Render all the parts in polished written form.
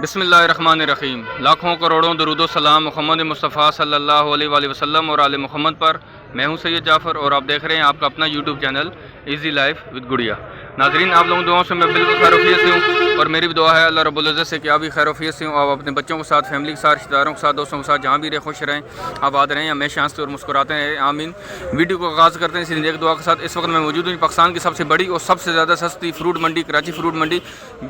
बिस्मिल्लाहिर्रहमानिर्रहीम। लाखों करोड़ों दरूद सलाम मोहम्मद मुस्तफ़ा सल्लल्लाहु अलैहि वसल्लम और आले मोहम्मद पर। मैं हूं सैयद जाफ़र और आप देख रहे हैं आपका अपना YouTube channel easy life with गुड़िया। नाजरीन, आप लोगों दुआओं से मैं बिल्कुल खैरियत से हूँ और मेरी भी दुआ है अल्लाह रब्बुल इज़्ज़त से कि आप भी खैरियत से हों। आप अपने बच्चों के साथ, फैमिली के साथ, रिश्तेदारों के साथ, दोस्तों के साथ जहाँ भी रहे खुश रहें, आबाद रहें, हमेशा हंसते और मुस्कुराते हैं, आमीन। वीडियो को आगाज़ करते हैं इसी एक दुआ के साथ। इस वक्त मैं मौजूद हूँ पाकिस्तान की सबसे बड़ी और सबसे ज़्यादा सस्ती फ्रूट मंडी, कराची फ्रूट मंडी,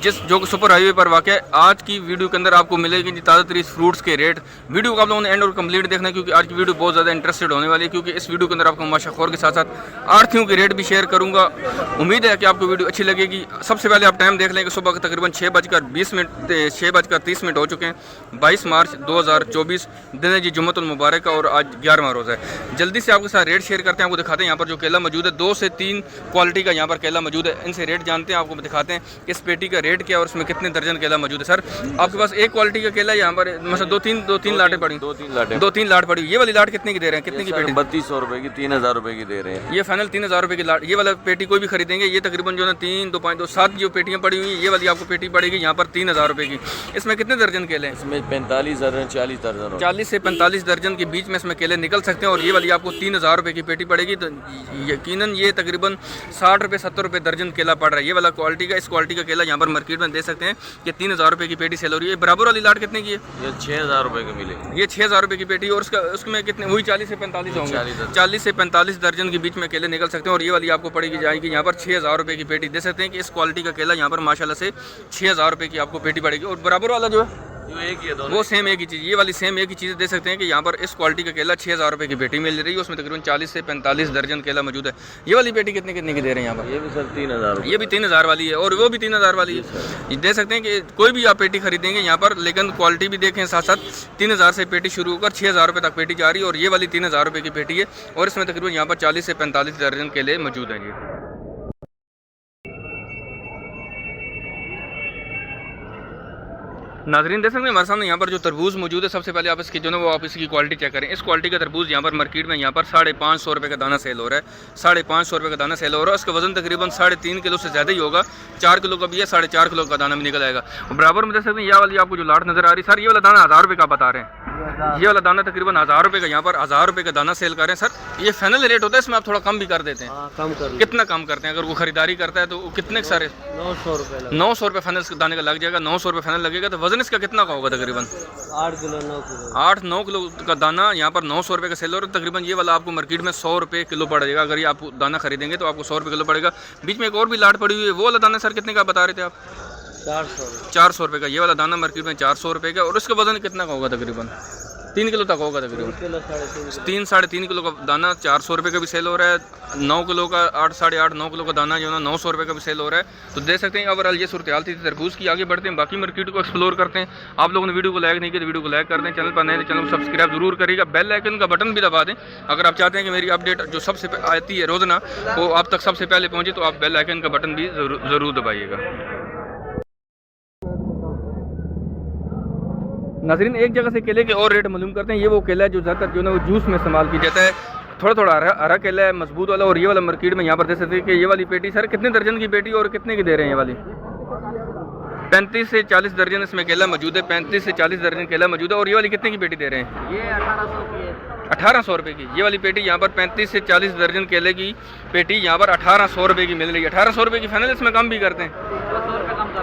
जो कि सुपर हाईवे पर वाक़ है। आज की वीडियो के अंदर आपको मिलेगी जी ताज़ा तरीन फ्रूट्स के रेट। वीडियो को आप लोगों ने एंड और कंप्लीट देखना है क्योंकि आज की वीडियो बहुत ज़्यादा इंटरेस्टेड होने वाली है, क्योंकि इस वीडियो के अंदर आपको माशाखोर के साथ साथ आढ़तियों के रेट भी शेयर करूँगा। उम्मीद है कि आपको वीडियो अच्छी लगेगी। सबसे पहले आप टाइम देख लें कि सुबह के तकरीबन 6:20 हो चुके हैं। 22 मार्च 2024 दिन है जी जुम्मतुल मुबारक का और आज 11वां रोज़ा है। जल्दी से आपके साथ रेट शेयर करते हैं। आपको दिखाते हैं यहाँ पर जो केला मौजूद है, 2 से 3 क्वालिटी का यहाँ पर केला मौजूद है। इनसे रेट जानते हैं, आपको दिखाते हैं कि इस पेटी का रेट क्या है और इसमें कितने दर्जन केला मौजूद है। सर, आपके पास एक क्वालिटी का केला यहाँ पर मतलब दो तीन लाटें पड़ी, दो तीन लाट पड़ी। ये वाली लाट कितने की दे रहे हैं? कितने की पेटी? 3200 रुपए की, 3000 रुपए की दे रहे हैं। ये फाइनल 3000 रुपए की लाट। ये वाला पेटी कोई भी खरीदेंगे, ये तकरीबन जो है 3, 2, 5, 2, 7 जो पेटियाँ पड़ी हुई हैं, ये वाली आपको पेटी पड़ेगी यहाँ पर 3000 रुपए की। इसमें कितने दर्जन केले हैं? इसमें 45 दर्जन, 40 दर्जन, 40 से 45 दर्जन के बीच में इसमें केले निकल सकते हैं और ये वाली आपको 3000 रुपए की पेटी पड़ेगी। तो यकीनन ये तकरीबन 60 रुपये 70 रुपये दर्जन केला पड़ रहा है। ये वाला क्वालिटी का, इस क्वालिटी का केला यहाँ पर मार्केट में दे सकते हैं कि 3000 रुपये की पेटी सेल हो रही है। बराबर वाली लाट कितने की है? ये 6000 रुपए की मिलेगी। ये 6000 रुपये की पेटी और उसमें कितने वही 40 से 45 होंगे। 40 से 45 दर्जन के बीच में केले निकल सकते हैं और ये वाली आपको पड़ेगी जाएगी यहाँ पर 6000 रुपये की पेटी। दे सकते हैं कि इस क्वालिटी का केला यहाँ पर माशाल्लाह से 6000 रुपये की आपको पेटी पड़ेगी। और बराबर वाला जो है एक ही है, वो सेम एक ही चीज़, ये वाली सेम एक ही चीज़ दे सकते हैं कि यहाँ पर इस क्वालिटी का केला 6000 रुपये की पेटी मिल रही है। उसमें तकरीबन 40 से 45 दर्जन केला मौजूद है। ये वाली पेटी कितने की दे रहे हैं यहाँ पर? ये भी सर 3000, ये भी 3000 वाली है और वो भी 3000 वाली है। दे सकते हैं कि कोई भी आप पेटी खरीदेंगे यहाँ पर, लेकिन क्वालिटी भी देखें साथ साथ। 3000 से पेटी शुरू होकर 6000 रुपये तक पेटी जा रही है और ये वाली 3000 रुपये की पेटी है और इसमें तकरीबन यहाँ पर 40 से 45 दर्जन केले मौजूद हैं जी। नाजरीन देख सकते हैं हमारे सामने यहाँ पर जो तरबूज मौजूद है। सबसे पहले आप इसकी जो है वो आप इसकी क्वालिटी चेक करें। इस क्वालिटी का तरबूज यहाँ पर मार्केट में यहाँ पर 550 रुपये का दाना सेल हो रहा है। 550 रुपये का दाना सेल हो रहा है। उसका वजन तकरीबन 3.5 किलो से ज़्यादा ही होगा। 4 किलो का भी है, 4.5 किलो का दाना भी निकल आएगा। और बराबर में देख सकते हैं यह वाली आपको जो लाट नजर आ रही है, सर ये वाला दाना 1000 रुपये का बता रहे हैं। ये वाला दाना तकरीबन 1000 रुपये का, यहाँ पर 1000 रुपये का दाना सेल कर रहे हैं। सर ये फाइनल रेट होता है, इसमें आप थोड़ा कम भी कर देते हैं? कम कर। कितना कम करते हैं? अगर वो खरीदारी करता है तो कितने सारे? 900 रुपये फाइनल दाने का लग जाएगा। 900 रुपये फाइनल लगेगा। तो वजन इसका कितना का होगा? तकरीबन 8-9 किलो का दाना यहाँ पर 900 रुपये का सेल हो रहा है। तकरीबन ये वाला आपको मार्केट में 100 रुपये किलो पड़ेगा। अगर ये आप दाना खरीदेंगे तो आपको 100 रुपये किलो पड़ेगा। बीच में एक और भी लाट पड़ी हुई है, वो वाला दाना सर कितने का बता रहे थे आप? 400 रुपये का। ये वाला दाना मार्केट में 400 रुपये का और उसका वजन कितना का होगा? तकरीबन 3 किलो तक होगा। तकरीबन 3-3.5 किलो का दाना 400 रुपये का भी सेल हो रहा है। 9 किलो का 8-8.5-9 किलो का दाना जो है 900 रुपये का भी सेल हो रहा है। तो देख सकते हैं ओवरऑल ये सूरत हाल थी तरबूज की। आगे बढ़ते हैं, बाकी मार्केट को एक्सप्लोर करते हैं। आप लोगों ने वीडियो को लाइक नहीं किया तो वीडियो को लाइक कर दें। चैनल पर नए तो चैनल को सब्सक्राइब जरूर करिएगा। बेल आइकन का बटन भी दबा दें अगर आप चाहते हैं कि मेरी अपडेट जो सबसे आती है रोज़ाना वो आप तक सबसे पहले पहुँचे, तो आप बेल आइकन का बटन भी ज़रूर दबाइएगा। नाज़रीन एक जगह से केले के और रेट मालूम करते हैं। ये वो केला है जो ज़्यादातर जो है वो जूस में इस्तेमाल किया जाता है। थोड़ा थोड़ा हरा केला है, मजबूत वाला। और ये वाला मार्केट में यहाँ पर दे सकते हैं कि ये वाली पेटी सर कितने दर्जन की पेटी और कितने की दे रहे हैं? ये वाली 35 से 40 दर्जन इसमें केला मौजूद है। 35 से 40 दर्जन केला मौजूद है। और ये वाली कितने की पेटी दे रहे हैं? ये 1800 की है। 1800 रुपये की ये वाली पेटी यहाँ पर 35 से 40 दर्जन केले की पेटी यहाँ पर 1800 रुपये की मिल रही है। 1800 रुपये की फाइनल इसमें कम भी करते हैं।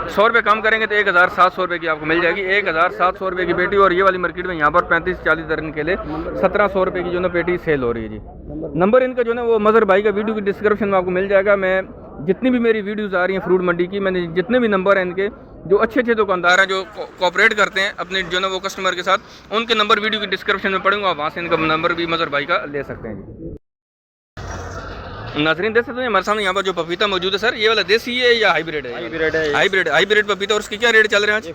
100 रुपये कम करेंगे तो 1700 रुपये की आपको मिल जाएगी। 1700 रुपये की पेटी और ये वाली मार्केट में यहाँ पर 35-40 दर्जन केले 1700 रुपये की जो ना पेटी सेल हो रही है जी। नंबर इनका जो है वो मज़हर भाई का वीडियो की डिस्क्रिप्शन में आपको मिल जाएगा। मैं जितनी भी मेरी वीडियोज़ आ रही हैं फ्रूट मंडी की, मैंने जितने भी नंबर हैं इनके, जो अच्छे दुकानदार हैं जो कोऑपरेट करते हैं अपने जो ना वो कस्टमर के साथ, उनके नंबर वीडियो की डिस्क्रिप्शन में पढ़ूंगा। वहाँ से इनका नंबर भी मज़हर भाई का ले सकते हैं जी। नाज़रीन देख सकते हैं हमारे सामने यहाँ पर जो पपीता मौजूद है। सर ये वाला देसी है या हाइब्रिड है? हाइब्रिड पपीता। और उसके क्या रेट चल रहे हैं आज?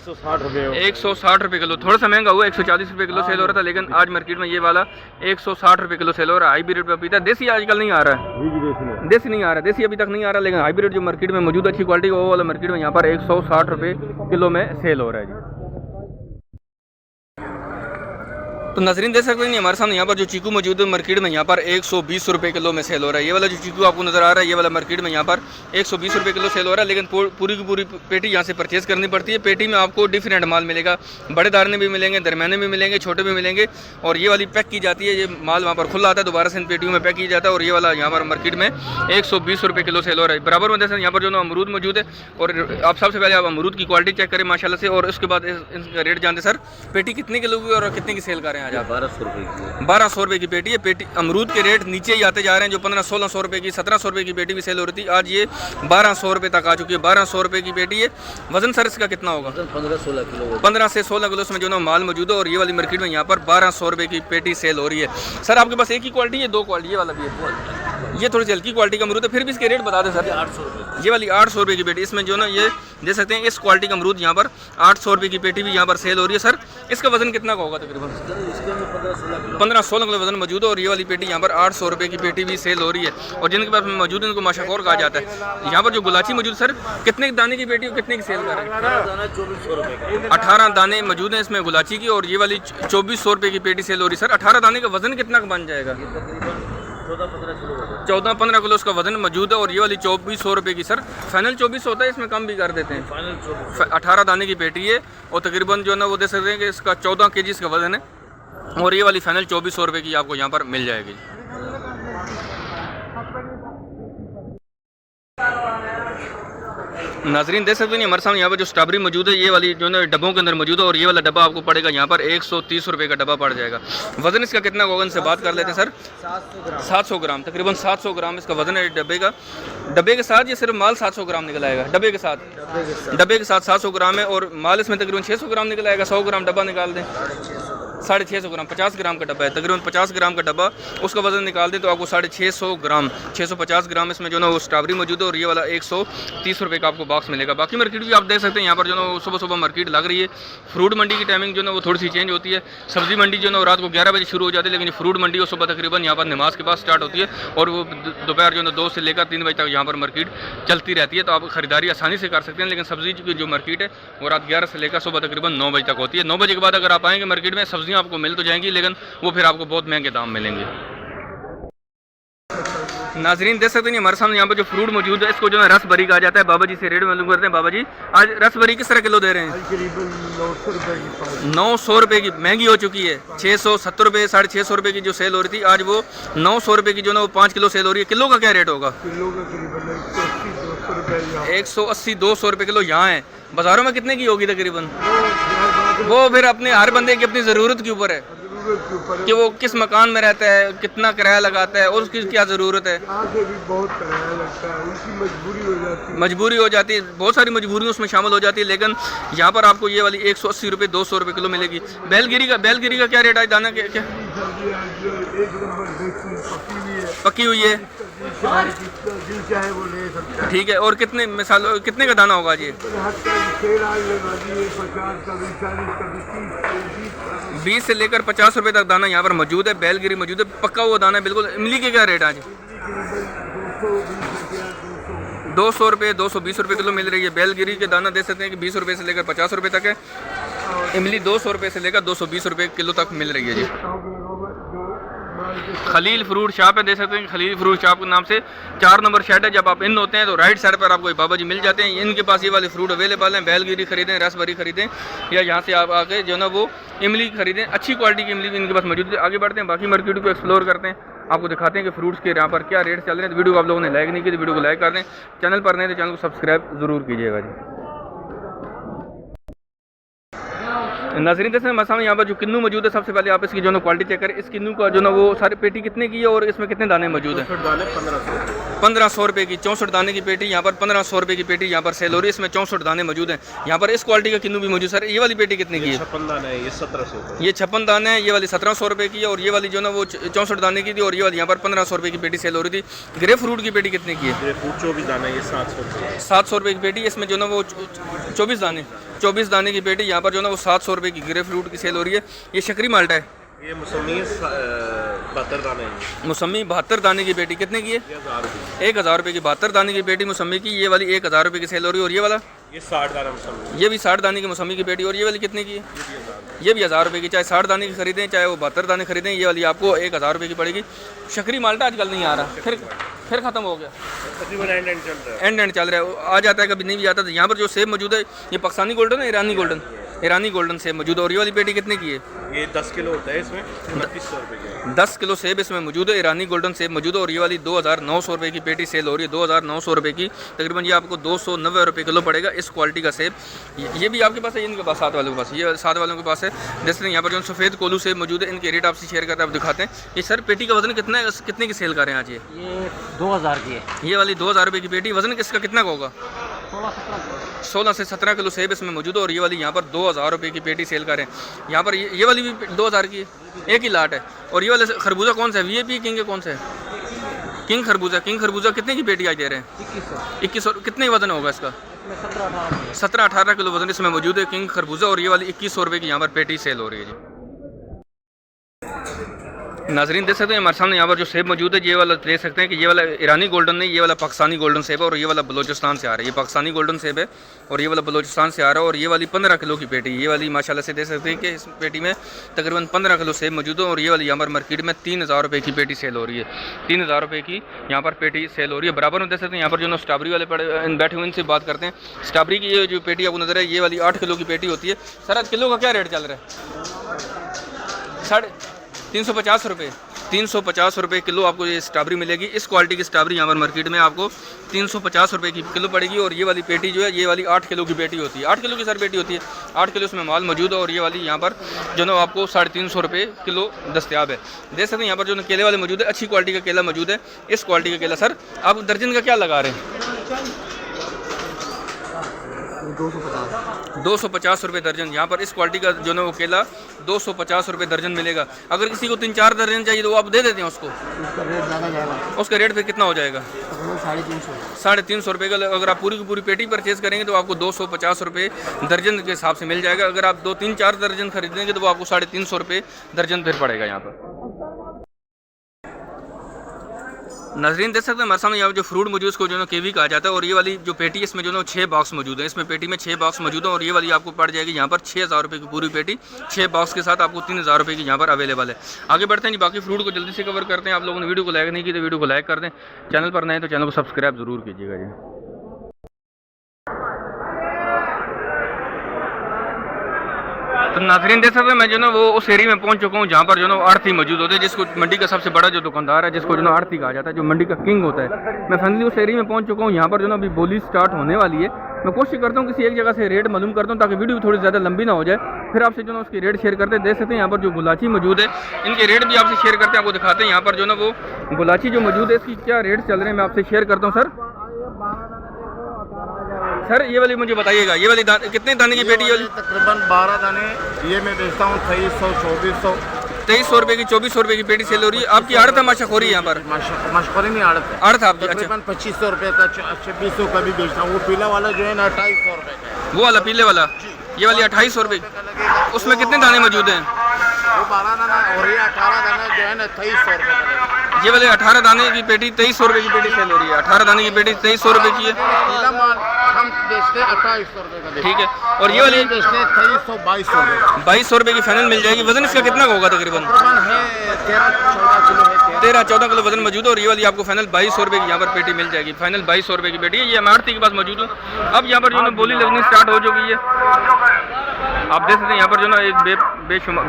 160 रुपये किलो। थोड़ा सा महंगा हुआ, 140 रुपये किलो सेल हो रहा था, लेकिन आज मार्केट में ये वाला 160 रुपये किलो सेल हो रहा है। हाइब्रिड पपीता। देसी आजकल नहीं आ रहा है, देसी नहीं आ रहा है, देसी अभी तक नहीं आ रहा, लेकिन हाइब्रिड जो मार्केट में मौजूद अच्छी क्वालिटी का वो वाला मार्केट में यहाँ पर 160 रुपये किलो में सेल हो रहा है जी। तो नजरीन देख सकते हैं हमारे सामने यहाँ पर जो चीकू मौजूद है मार्केट में यहाँ पर 120 रुपये किलो में सेल हो रहा है। ये वाला जो चीकू आपको नज़र आ रहा है ये वाला मार्केट में यहाँ पर 120 रुपये किलो सेल हो रहा है, लेकिन पूरी की पूरी पेटी यहाँ से परचेज़ करनी पड़ती है। पेटी में आपको डिफरेंट माल मिलेगा, बड़े दाने भी मिलेंगे, दरमियाने भी मिलेंगे, छोटे भी मिलेंगे। और ये वाली पैक की जाती है, ये माल वहाँ पर खुला आता है, दोबारा से इन पेटियों में पैक किया जाता है। और ये वाला यहाँ पर मार्केट में 120 रुपये किलो सेल हो रहा है। बराबर में जैसे यहाँ पर जो अमरूद मौजूद है, और आप सबसे पहले आप अमरूद की क्वालिटी चेक करें माशाल्लाह से, और उसके बाद इसका रेट जानते। सर पेटी कितने किलो की और कितने की सेल कर रहे हैं आज आप? 1200 रुपये की। 1200 रुपये की पेटी है। पेटी अमरूद के रेट नीचे ही आते जा रहे हैं, जो 1500-1600 रुपये की 1700 रुपये की पेटी भी सेल हो रही थी, आज ये 1200 रुपये तक आ चुकी है। 1200 रुपये की पेटी है। वजन सर इसका कितना होगा? 15-16 किलो। 15 से 16 किलो इसमें जो ना माल मौजूद है। और ये वाली मार्केट में यहाँ पर 1200 रुपये की पेटी सेल हो रही है। सर आपके पास एक ही क्वालिटी है, दो क्वालिटी? ये वाला भी है, ये थोड़ी सी हल्की क्वालिटी का अमरूद है, फिर भी इसके रेट बता दें सर। 800 रुपये। ये वाली 800 रुपये की पेटी, इसमें जो ना ये दे सकते हैं इस क्वालिटी का अमरूद यहाँ पर 800 रुपये की पेटी भी यहाँ पर सेल हो रही है। सर इसका वजन कितना का होगा तकरीबन? 15-16 किलो वजन मौजूद है। और ये वाली पेटी यहाँ पर 800 रुपये की पेटी भी सेल हो रही है। और जिनके पास मौजूद है उनको माशाखोर कहा जाता है। यहाँ पर जो गुलाची मौजूद, सर कितने दाने की पेटी और कितने की सेल कर रहे हैं? 2400 रुपये। 18 दाने मौजूद हैं इसमें गुलाची की, और ये वाली 2400 रुपये की पेटी सेल हो रही है। सर 18 दाने का वजन कितना का बन जाएगा? 14-15 किलो उसका वजन मौजूद है। और ये वाली 2400 रुपये की, सर फाइनल 24 होता है, इसमें कम भी कर देते हैं। फाइनल 24। 18 दाने की पेटी है, और तकरीबन जो है ना वो दे सकते हैं कि इसका 14 kg इसका वजन है। और ये वाली फाइनल 2400 रुपये की आपको यहाँ पर मिल जाएगी। नाजरीन देख सकते हैं हमारे सामने यहाँ पर जो स्ट्रॉबेरी मौजूद है, ये वाली जो है डब्बों के अंदर मौजूद है। और ये वाला डब्बा आपको पड़ेगा यहाँ पर 130 रुपये का डब्बा पड़ जाएगा। वजन इसका कितना होगा इनसे बात कर लेते हैं। सर 700 ग्राम, तकरीबन 700 ग्राम इसका वजन है डब्बे का। डब्बे के साथ ये सिर्फ माल 700 ग्राम निकल आएगा। डब्बे के साथ 700 ग्राम है, और माल इसमें तकरीबन 600 ग्राम निकल आएगा। 100 ग्राम डब्बा निकाल दें, 650 ग्राम, 50 ग्राम का डब्बा है, तकरीबन 50 ग्राम का डब्बा, उसका वजन निकाल दें तो आपको 650 ग्राम, 650 ग्राम इसमें जो ना वो स्ट्रॉबेरी मौजूद है। और ये वाला 130 रुपये का आपको बॉक्स मिलेगा। बाकी मार्केट भी आप देख सकते हैं यहाँ पर जो ना सुबह सुबह मार्केट लग रही है। फ्रूट मंडी की टाइमिंग जो ना वो थोड़ी सी चेंज होती है। सब्जी मंडी जो ना वो रात को 11 बजे शुरू हो जाती है, लेकिन फ्रूट मंडी वो सुबह तकरीबन यहाँ पर नमाज के बाद स्टार्ट होती है, और वो दोपहर जो ना 2 से लेकर 3 बजे तक यहाँ पर मार्केट चलती रहती है। तो आप खरीदारी आसानी से कर सकते हैं। लेकिन सब्जी की जो मार्केट है वो रात 11 से लेकर सुबह तकरीबन 9 बजे तक होती है। 9 बजे के बाद अगर आप आएंगे मार्केट में, सब्जियाँ आपको मिल तो जाएंगी, लेकिन वो फिर आपको बहुत महंगे दाम मिलेंगे। नाजरीन देख सकते हैं हमारे सामने यहाँ पर जो फ्रूट मौजूद है, इसको जो है रस भरी कहा जाता है। बाबा जी से रेट मालूम करते हैं। बाबा जी आज रस भरी किस तरह किलो दे रहे हैं? करीबन 900 रुपये की। 900 रुपये की महंगी हो चुकी है। 670 रुपये 650 रुपये की जो सेल हो रही थी, आज वो 900 रुपये की जो ना वो 5 किलो सेल हो रही है। किलो का क्या रेट होगा? किलो का करीबन 180-200 रुपये। 180-200 रुपये किलो यहाँ है। बाजारों में कितने की होगी तकरीबन? वो फिर अपने हर बंदे की अपनी ज़रूरत के ऊपर है कि वो किस मकान में रहता है, कितना किराया लगाता है, और उसकी क्या ज़रूरत है। यहाँ से भी बहुत किराया लगता है, उनकी मजबूरी हो जाती है, बहुत सारी मजबूरियाँ उसमें शामिल हो जाती है। लेकिन यहाँ पर आपको ये वाली 180 रुपये 200 रुपये किलो मिलेगी। बैलगिरी का क्या रेट है? दाना क्या पकी हुई है? ठीक है। और कितने का दाना होगा जी? 20 से लेकर 50 रुपये तक दाना यहाँ पर मौजूद है। बैलगिरी मौजूद है, पक्का हुआ दाना है बिल्कुल। इमली के क्या रेट है आज? 200 रुपये 220 रुपये किलो मिल रही है। बैलगिरी के दाना दे सकते हैं कि 20 रुपये से लेकर 50 रुपये तक है। इमली 200 रुपये से लेकर 220 रुपये किलो तक मिल रही है जी। खलील फ्रूट शॉप है, दे सकते हैं खलील फ्रूट शॉप के नाम से 4 नंबर शेड है। जब आप इन होते हैं तो राइट साइड पर आपको ये बाबा जी मिल जाते हैं। इनके पास ये वाले फ्रूट अवेलेबल हैं। बैलगिरी खरीदें, रसभरी खरीदें, या यहाँ से आप आके जो ना वो इमली खरीदें। अच्छी क्वालिटी की इमली भी इनके पास मौजूद है। आगे बढ़ते हैं, बाकी मार्केट को एक्सप्लोर करते हैं, आपको दिखाते हैं कि फ्रूट्स के यहाँ पर क्या रेट चल रहे हैं। तो वीडियो को आप लोगों ने लाइक नहीं की तो वीडियो को लाइक कर दें। चैनल पर नहीं तो चैनल को सब्सक्राइब ज़रूर कीजिएगा जी। नाज़रीन जैसे हमारे सामने यहाँ पर जो किन्नू मौजूद है, सबसे पहले आप इसकी जो ना क्वालिटी चेक करें। इस किन्नू का जो ना वो सारी पेटी कितने की है और इसमें कितने दाने मौजूद हैं? 1500 रुपये की 64 दाने की पेटी यहाँ पर 1500 रुपये की पेटी यहाँ पर सेल हो रही है। इसमें 64 दाने मौजूद हैं। यहाँ पर इस क्वालिटी का किन्नू भी मौजूद। सर ये वाली पेटी कितने की है? 56 दाने है, ये 1700। ये 56 दाने हैं, ये वाली 1700 रुपये की है, और ये वाली जो ना वो 64 दाने की थी, और ये वाली यहाँ पर 1500 रुपये की पेटी सेल हो रही थी। ग्रेप फ्रूट की पेटी कितने की है? 24 दाना, ये 700 रुपये की पेटी। इसमें जो ना वो 24 दाने की पेटी यहाँ पर जो ना वो 700 रुपये की ग्रेप फ्रूट की सेल हो रही है। ये शक्करी माल्टा है, ये मौसमी 72 दाने हैं। मौसमी 72 दाने की पेटी कितने की है? 1000 रुपये की 72 दाने की पेटी मौसमी की। ये वाली 1000 रुपये की सेल हो रही है। और ये वाला ये 60 दाना मौसमी, ये भी 60 दाने की मौसमी की पेटी। और ये वाली कितने की है? ये भी 1000 रुपये की। चाहे 60 दाने की खरीदें चाहे वो 72 दाने खरीदें, ये वाली आपको 1000 रुपये की पड़ेगी। शक्करी माल्टा आजकल नहीं आ रहा, फिर ख़त्म हो गया, तकरीबन एंड चल रहा है। एंड चल रहा है, आ जाता है कभी नहीं भी आता। तो यहाँ पर जो सेब मौजूद है ये पाकिस्तानी गोल्डन है, ईरानी गोल्डन सेब मौजूद है। और ये वाली पेटी कितने की है? ये 10 किलो होता है, इसमें 2900 रुपये की है। 10 किलो सेब इसमें मौजूद है, ईरानी गोल्डन सेब मौजूद है। और ये वाली 2900 रुपये की पेटी सेल हो रही है, 2900 रुपये की। तकरीबन ये आपको 290 रुपये किलो पड़ेगा इस क्वालिटी का सेब। ये भी आपके पास है, इनके पास 7 वालों के पास, ये 7 वालों के पास है। जैसे यहाँ पर जो सफ़ेद कोलू सेब मौजूद है, इनके रेट आपसे शेयर करते हैं, आप दिखाते हैं। ये सर पेटी का वजन कितना है, कितने की सेल कर रहे हैं आज? ये 2000 की है। ये वाली 2000 रुपये की पेटी, वजन किसका कितना का होगा? 16 से 17 किलो सेब इसमें मौजूद है। और ये वाली यहाँ पर 2000 रुपये की पेटी सेल करें। यहाँ पर ये वाली भी 2000 की है, एक ही लाट है। और ये वाले खरबूजा कौन सा है? VIP किंग है, कौन सा है? किंग खरबूजा कितने की पेटी आज दे रहे हैं? 2100। कितने वजन होगा इसका? 17-18 किलो वजन इसमें मौजूद है किंग खरबूजा। और ये वाली 2100 रुपये की यहाँ पर पेटी सेल हो रही है जी। नाजरीन देख सकते हैं हमारे सामने यहाँ पर जो सेब मौजूद है, ये वाला देख सकते हैं कि ये वाला ईरानी गोल्डन नहीं, ये वाला पाकिस्तानी गोल्डन सेब है। और ये वाला बलोचिस्तान से आ रहा है, ये पाकिस्तानी गोल्डन सेब है और ये वाला बलोचिस्तान से आ रहा है। और ये वाली 15 किलो की पेटी, ये वाली माशाल्लाह से देख सकते हैं कि इस पेटी में तकरीबन 15 किलो सेब मौजूद है। और ये वाली यहाँ पर मार्केट में 3000 रुपये की पेटी सेल हो रही है, 3000 रुपये की यहाँ पर पेटी सेल हो रही है। बराबर में देख सकते हैं यहाँ पर जो स्ट्रॉबेरी वाले बैठे हुए इनसे बात करते हैं। स्ट्रॉबेरी की ये जो पेटी आपको नजर है, ये वाली 8 किलो की पेटी होती है। सर आज किलो का क्या रेट चल रहा है? 350 रुपये, 350 रुपये किलो आपको ये स्ट्रॉबेरी मिलेगी। इस क्वालिटी की स्ट्रॉबेरी यहाँ पर मार्केट में आपको 350 रुपये की किलो पड़ेगी। और ये वाली पेटी जो है, ये वाली 8 किलो की पेटी होती है, 8 किलो की सर पेटी होती है, 8 किलो इसमें माल मौजूद है। और ये वाली यहाँ पर जो ना आपको 350 रुपये किलो दस्तियाब है। देख सकते हैं यहाँ पर जो केले वाले मौजूद है, अच्छी क्वालिटी का केला मौजूद है। इस क्वालिटी का केला सर आप दर्जन का क्या लगा रहे हैं? 250 रुपये दर्जन। यहाँ पर इस क्वालिटी का जो ना वो केला 250 रुपये दर्जन मिलेगा। अगर किसी को 3-4 दर्जन चाहिए तो वो आप दे देते हैं उसको? उसका रेट फिर कितना हो जाएगा? 350 रुपये का। अगर आप पूरी की पूरी पेटी परचेज करेंगे तो आपको 250 रुपये दर्जन के हिसाब से मिल जाएगा। अगर आप 2-3-4 दर्जन खरीदेंगे तो वो आपको 350 रुपये दर्जन फिर पड़ेगा यहाँ पर। नाजरीन देख सकते हैं हमारे सामने यहाँ जो फ्रूट मौजूद है उसको जो है कीवी कहा जाता है। और ये वाली जो पेटी है इसमें जो है 6 बॉक्स मौजूद है, इसमें पेटी में 6 बॉक्स मौजूद है। और ये वाली आपको पड़ जाएगी यहाँ पर 6000 रुपये की पूरी पेटी, 6 बॉक्स के साथ आपको 3000 रुपये की यहाँ पर अवेलेबल है। आगे बढ़ते हैं जी, बाकी फ्रूट को जल्दी से कवर करते हैं। आप लोगों ने वीडियो को लाइक नहीं की तो वीडियो को लाइक कर दें, चैनल पर नए तो चैनल को सब्सक्राइब जरूर कीजिएगा जी। तो नाज़रीन देख सकते हैं मैं जो ना वो उस एरिया में पहुंच चुका हूँ जहाँ पर जो ना आड़ती मौजूद होते हैं, जिसको मंडी का सबसे बड़ा जो दुकानदार है, जिसको जो ना आड़ती कहा जाता है, जो मंडी का किंग होता है। मैं फाइनली उस एरिया में पहुंच चुका हूँ। यहाँ पर जो ना अभी बोली स्टार्ट होने वाली है। मैं कोशिश करता हूँ किसी एक जगह से रेट मालूम करता हूँ ताकि वीडियो थोड़ी ज़्यादा लंबी ना हो जाए, फिर आपसे जो ना उसकी रेट शेयर करते हैं। देख सकते हैं यहाँ पर जो गुलाची मौजूद है, इनके रेट भी आपसे शेयर करते हैं, आपको दिखाते हैं। यहाँ पर जो ना वो गुलाची जो मौजूद है इसकी क्या रेट चल रहे हैं मैं आपसे शेयर करता हूँ। सर ये वाली मुझे बताइएगा, ये वाली कितने दाने की पेटी है? तकरीबन 12 दाने ये मैं बेचता हूँ 2300 2300 रुपये की 2400 रुपये की पेटी सेल हो रही है। आपकी आड़त है माशाखोरी यहाँ पर? मशकोरी नहीं आड़त है, आड़त आपकी? अच्छा, तकरीबन 2500 रुपये का 2600 का भी बेचता हूँ। वो पीला वाला जो है ना 2800 रुपये का, वो वाला पीले वाला, ये वाली 2800 रुपये। उसमें कितने दाने मौजूद हैं? वो 12 दाना और ये 18 दाना जो है ना 2300 रुपये का। ये वाले 18 दाने की पेटी 2300 रुपये की पेटी सेल हो रही है। 18 दाने की पेटी 2300 रुपये की है। पीला माल हम बेचते हैं 2800 रुपये का, ठीक है। और ये वाली बेचते हैं 2200 रुपये, 2200 रुपये की फाइनल मिल जाएगी। वजन इसका कितना होगा तकरीबन? है 13-14 किलो है, 13-14 किलो वजन मौजूद है। और ये वाली आपको फाइनल 2200 रुपये की यहाँ पर पेटी मिल जाएगी। फाइनल 2200 रुपये की पेटी है। ये इमारती के पास मौजूद हूँ। अब यहाँ पर जो है बोली लगनी स्टार्ट हो चुकी है। आप देख सकते हैं यहाँ पर जो ना एक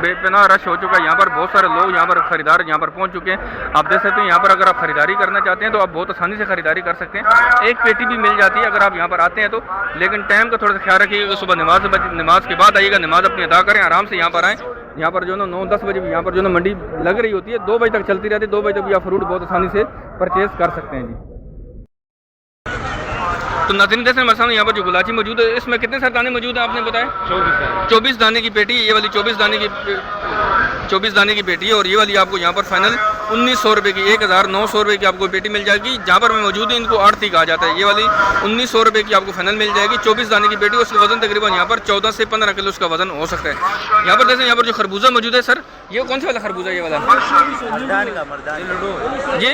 बेपनाह रश हो चुका है। यहाँ पर बहुत सारे लोग, यहाँ पर खरीदार यहाँ पर पहुँच चुके हैं। आप देख सकते हैं यहाँ पर अगर आप खरीदारी करना चाहते हैं तो आप बहुत आसानी से खरीदारी कर सकते हैं। एक पेटी भी मिल जाती है अगर आप यहाँ पर आते हैं तो। लेकिन टाइम का थोड़ा सा ख्याल रखिएगा, सुबह नमाज के बाद आइएगा, नमाज अपनी अदा करें, आराम से यहाँ पर आएँ। यहाँ पर जो ना 9-10 बजे भी यहाँ पर जो ना मंडी लग रही होती है, 2 बजे तक चलती रहती है। 2 बजे तक भी आप फ्रूट बहुत आसानी से परचेज कर सकते हैं जी। तो नाज़रीन देखें हमारे सामने यहाँ पर जो गुलाची मौजूद है, इसमें कितने सारे दाने मौजूद हैं आपने बताया? 24 दाने की पेटी। ये वाली 24 दाने की पेटी है। और ये वाली आपको यहाँ पर फाइनल 1900 रुपये की, 1900 रुपये की आपको पेटी मिल जाएगी। जहाँ पर मैं मौजूद है इनको आड़ती कहा जाता है। ये वाली 1900 रुपये की आपको फाइनल मिल जाएगी। 24 दाने की पेटी, उसका वजन तकरीबन यहाँ पर 14 से 15 किलो उसका वजन हो सकता है। यहाँ पर जैसे यहाँ पर जो खरबूजा मौजूद है सर, ये कौन सा वाला खरबूजा ये वाला मर्दान का मर्दान जी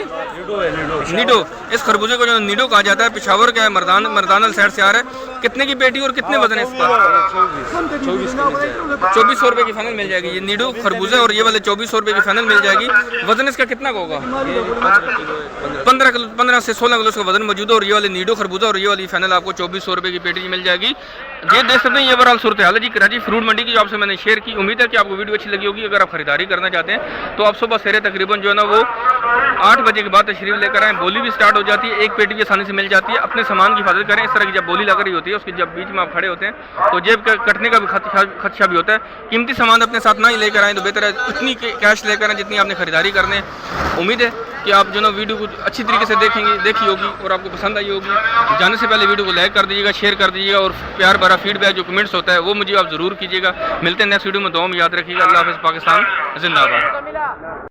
नीडो। इस खरबूजे को जो नीडो कहा जाता है, पेशावर का है, मर्दानल साइड से आ रहा है। कितने की पेटी और कितने वजन है इसका? 2400 रुपये की फाइनल मिल जाएगी। ये नीडो खरबूजा और ये वाले 2400 रुपये की फाइनल मिल जाएगी। वजन इसका कितना का होगा? 15 से 16 किलो इसका वजन मौजूद है। और ये वाले नीडो खरबूजा और ये वाली फाइनल आपको 2400 रुपये की पेटी मिल जाएगी। ये देख सकते हैं ये ओवरऑल सूरत हाल है जी कराची फ्रूट मंडी की, जो आपसे मैंने शेयर की। उम्मीद है कि आपको वीडियो अच्छी लगी होगी। अगर आप खरीदारी करना चाहते हैं तो आप सुबह सवेरे तकरीबन जो है ना वो 8 बजे के बाद तशरीफ लेकर आएँ। बोली भी स्टार्ट हो जाती है, एक पेटी भी आसानी से मिल जाती है। अपने सामान की हिफाजत करें। इस तरह की जब बोली लग रही होती है उसके जब बीच में आप खड़े होते हैं तो जेब कटने का भी खदशा भी होता है। कीमती सामान अपने साथ ना ही लेकर आएँ तो बेहतर है उतनी कैश लेकर आएँ जितनी आपने खरीदारी करने। उम्मीद है कि आप जो ना वीडियो को अच्छी तरीके से देखी होगी और आपको पसंद आई होगी। जाने से पहले वीडियो को लाइक कर दीजिएगा, शेयर कर दीजिएगा और प्यार भरा फीडबैक जो कमेंट्स होता है वो मुझे आप ज़रूर कीजिएगा। मिलते हैं नेक्स्ट वीडियो में। दुआ में याद रखिएगा। अल्लाह हाफ़िज़। पाकिस्तान जिंदाबाद।